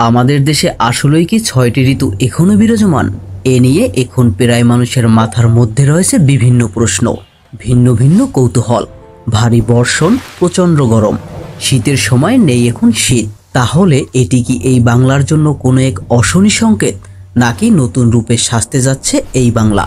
আমাদের দেশে আসলেই কি ৬টি ঋতু এখনো বিরাজমান? এ নিয়ে এখন প্রায় মানুষের মাথার মধ্যে রয়েছে বিভিন্ন প্রশ্ন, ভিন্ন ভিন্ন কৌতূহল। ভারী বর্ষণ, প্রচণ্ড গরম, শীতের সময় নেই এখন শীত। তাহলে এটি কি এই বাংলার জন্য কোনো এক অশনি সংকেত, নাকি নতুন রূপে সাজতে যাচ্ছে এই বাংলা?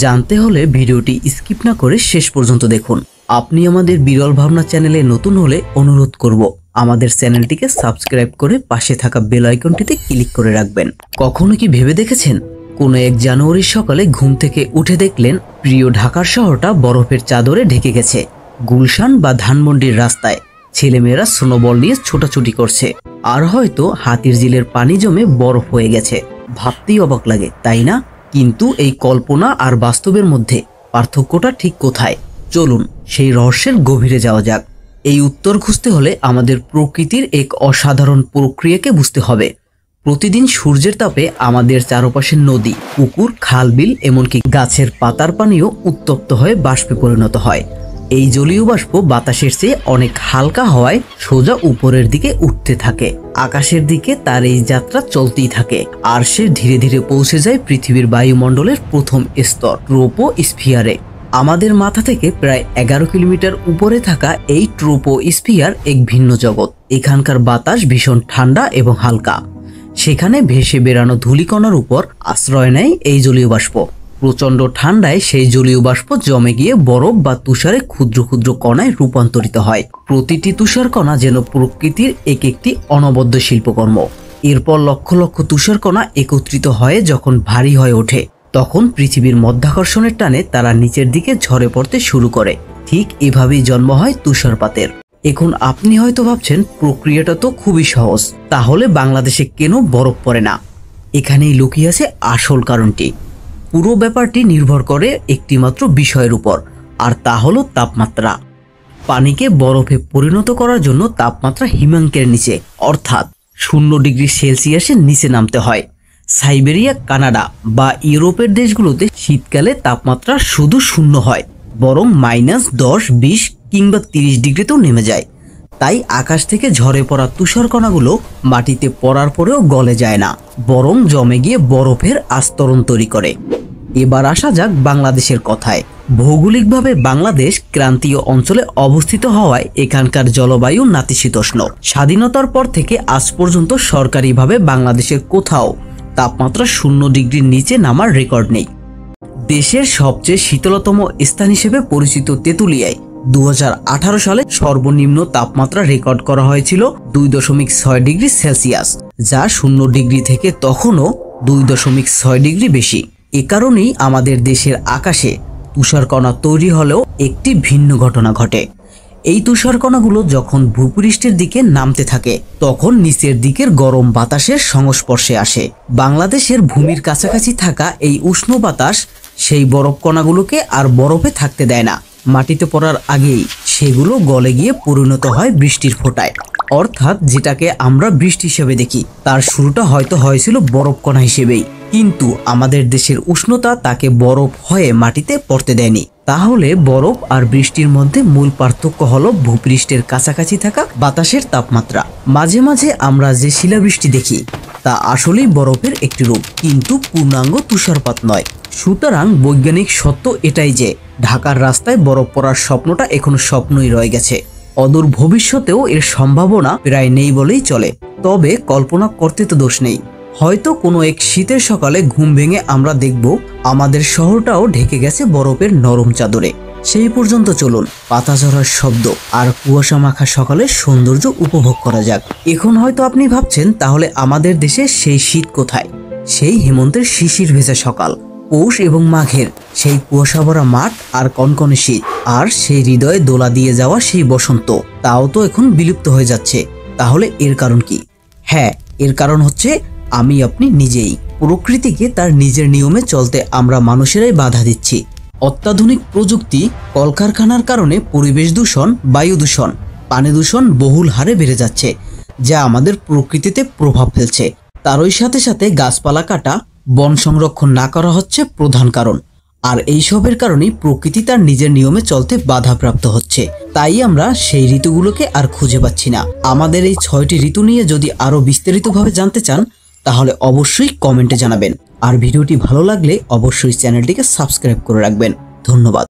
জানতে হলে ভিডিওটি স্কিপ না করে শেষ পর্যন্ত দেখুন। আপনি আমাদের বিরল ভাবনা চ্যানেলে নতুন হলে অনুরোধ করব আমাদের চ্যানেলটিকে সাবস্ক্রাইব করে পাশে থাকা বেল আইকনটিতে ক্লিক করে রাখবেন। কখনো কি ভেবে দেখেছেন, কোনো এক জানুয়ারির সকালে ঘুম থেকে উঠে দেখলেন প্রিয় ঢাকার শহরটা বরফের চাদরে ঢেকে গেছে। গুলশান বা ধানমন্ডির রাস্তায় ছেলেমেয়েরা স্নোবল নিয়ে ছোটাছুটি করছে, আর হয়তো হাতির ঝিলের পানি জমে বরফ হয়ে গেছে। ভাবতেই অবাক লাগে, তাই না? কিন্তু এই কল্পনা আর বাস্তবের মধ্যে পার্থক্যটা ঠিক কোথায়? চলুন সেই রহস্যের গভীরে যাওয়া যাক। এই উত্তর খুঁজতে হলে আমাদের প্রকৃতির এক অসাধারণ প্রক্রিয়াকে বুঝতে হবে। প্রতিদিন সূর্যের তাপে আমাদের চারপাশের নদী, পুকুর, খাল, বিল, এমনকি গাছের পাতার পানিও উত্তপ্ত হয়ে বাষ্পে পরিণত হয়। এই জলীয় বাষ্প বাতাসের চেয়ে অনেক হালকা হওয়ায় সোজা উপরের দিকে উঠতে থাকে। আকাশের দিকে তার এই যাত্রা চলতেই থাকে, আর সে ধীরে ধীরে পৌঁছে যায় পৃথিবীর বায়ুমণ্ডলের প্রথম স্তর, ট্রোপোস্ফিয়ারে। আমাদের মাথা থেকে প্রায় ১১ কিলোমিটার উপরে থাকা এই ট্রোপোস্ফিয়ার এক ভিন্ন জগৎ। এখানকার বাতাস ভীষণ ঠান্ডা এবং হালকা। সেখানে ভেসে বেড়ানো ধূলিকণার উপর আশ্রয় নেয় এই জলীয় বাষ্প। প্রচণ্ড ঠান্ডায় সেই জলীয় বাষ্প জমে গিয়ে বরফ বা তুষারে ক্ষুদ্র ক্ষুদ্র কণায় রূপান্তরিত হয়। প্রতিটি তুষার কণা যেন প্রকৃতির এক একটি অনবদ্য শিল্পকর্ম। এরপর লক্ষ লক্ষ তুষার কণা একত্রিত হয়ে যখন ভারী হয়ে ওঠে, তখন পৃথিবীর মধ্যাকর্ষণের টানে তারা নিচের দিকে ঝরে পড়তে শুরু করে। ঠিক এভাবেই জন্ম হয় তুষারপাতের। এখন আপনি হয়তো ভাবছেন, প্রক্রিয়াটা তো খুবই সহজ, তাহলে বাংলাদেশে কেন বরফ পড়ে না? এখানেই লুকিয়ে আছে আসল কারণটি। পুরো ব্যাপারটি নির্ভর করে একটি মাত্র বিষয়ের উপর, আর তা হলো তাপমাত্রা। পানিকে বরফে পরিণত করার জন্য তাপমাত্রা হিমাঙ্কের নিচে, অর্থাৎ 0°C নিচে নামতে হয়। সাইবেরিয়া, কানাডা বা ইউরোপের দেশগুলোতে শীতকালে তাপমাত্রা শুধু 0 হয়, বরং -10, 20 কিংবা 30 ডিগ্রিতেও নেমে যায়। তাই আকাশ থেকে ঝরে পড়া তুষারকণাগুলো মাটিতে পড়ার পরেও গলে যায় না, বরং জমে গিয়ে বরফের আস্তরণ তৈরি করে। এবার আসা যাক বাংলাদেশের কথায়। ভৌগোলিকভাবে বাংলাদেশ ক্রান্তীয় অঞ্চলে অবস্থিত হওয়ায় এখানকার জলবায়ু নাতিশীতোষ্ণ। স্বাধীনতার পর থেকে আজ পর্যন্ত সরকারিভাবে বাংলাদেশের কোথাও তাপমাত্রা 0 ডিগ্রির নিচে নামার রেকর্ড নেই। দেশের সবচেয়ে শীতলতম স্থান হিসেবে পরিচিত তেঁতুলিয়ায় 2018 সালে সর্বনিম্ন তাপমাত্রা রেকর্ড করা হয়েছিল 2.6°C, যা 0 ডিগ্রি থেকে তখনও 2.6 ডিগ্রি বেশি। এ কারণেই আমাদের দেশের আকাশে তুষারকণা তৈরি হলেও একটি ভিন্ন ঘটনা ঘটে। এই তুষারকণাগুলো যখন ভূপৃষ্ঠের দিকে নামতে থাকে, তখন নিচের দিকের গরম বাতাসের সংস্পর্শে আসে। বাংলাদেশের ভূমির কাছাকাছি থাকা এই উষ্ণ বাতাস সেই বরফ কণাগুলোকে আর বরফে থাকতে দেয় না। মাটিতে পড়ার আগেই সেগুলো গলে গিয়ে পরিণত হয় বৃষ্টির ফোঁটায়, অর্থাৎ যেটাকে আমরা বৃষ্টি হিসেবে দেখি, তার শুরুটা হয়তো হয়েছিল বরফ কণা হিসেবেই। কিন্তু আমাদের দেশের উষ্ণতা তাকে বরফ হয়ে মাটিতে পড়তে দেয়নি। তাহলে বরফ আর বৃষ্টির মধ্যে মূল পার্থক্য হলো ভূপৃষ্ঠের কাছাকাছি থাকা বাতাসের তাপমাত্রা। মাঝে মাঝে আমরা যে শিলাবৃষ্টি দেখি, তা আসলেই বরফের একটি রূপ, কিন্তু পূর্ণাঙ্গ তুষারপাত নয়। সুতরাং বৈজ্ঞানিক সত্য এটাই যে ঢাকার রাস্তায় বরফ পড়ার স্বপ্নটা এখনো স্বপ্নই রয়ে গেছে। অদূর ভবিষ্যতেও এর সম্ভাবনা প্রায় নেই বলেই চলে। তবে কল্পনা করতে তো দোষ নেই। হয়তো কোনো এক শীতের সকালে ঘুম ভেঙে আমরা দেখব আমাদের শহরটাও ঢেকে গেছে বরফের নরম চাদরে। সেই পর্যন্ত চলুন পাতা ঝরার শব্দ আর কুয়াশা মাখা সকালের সৌন্দর্য উপভোগ করা যাক। এখন হয়তো আপনি ভাবছেন, তাহলে আমাদের দেশে সেই শীত কোথায়? সেই হেমন্তের শিশির ভেজা সকাল, পৌষ এবং মাঘের সেই কুয়াশা ভরা মাঠ আর কনকনে শীত, আর সেই হৃদয়ে দোলা দিয়ে যাওয়া সেই বসন্ত, তাও তো এখন বিলুপ্ত হয়ে যাচ্ছে। তাহলে এর কারণ কি? হ্যাঁ, এর কারণ হচ্ছে আমি আপনি নিজেই। প্রকৃতিকে তার নিজের নিয়মে চলতে আমরা মানুষেরাই বাধা দিচ্ছি। অত্যাধুনিক প্রযুক্তি, কলকারখানার কারণে পরিবেশ দূষণ, বায়ু দূষণ, পানি দূষণ বহুল হারে বেড়ে যাচ্ছে, যা আমাদের প্রকৃতিতে প্রভাব ফেলছে। তারই সাথে সাথে গাছপালা কাটা, বন সংরক্ষণ না করা হচ্ছে প্রধান কারণ। আর এইসবের কারণেই প্রকৃতি তার নিজের নিয়মে চলতে বাধাপ্রাপ্ত হচ্ছে। তাই আমরা সেই ঋতুগুলোকে আর খুঁজে পাচ্ছি না। আমাদের এই 6টি ঋতু নিয়ে যদি আরো বিস্তারিতভাবে জানতে চান তাহলে অবশ্যই কমেন্টে জানাবেন। আর ভিডিওটি ভালো লাগলে অবশ্যই চ্যানেলটিকে সাবস্ক্রাইব করে রাখবেন। ধন্যবাদ।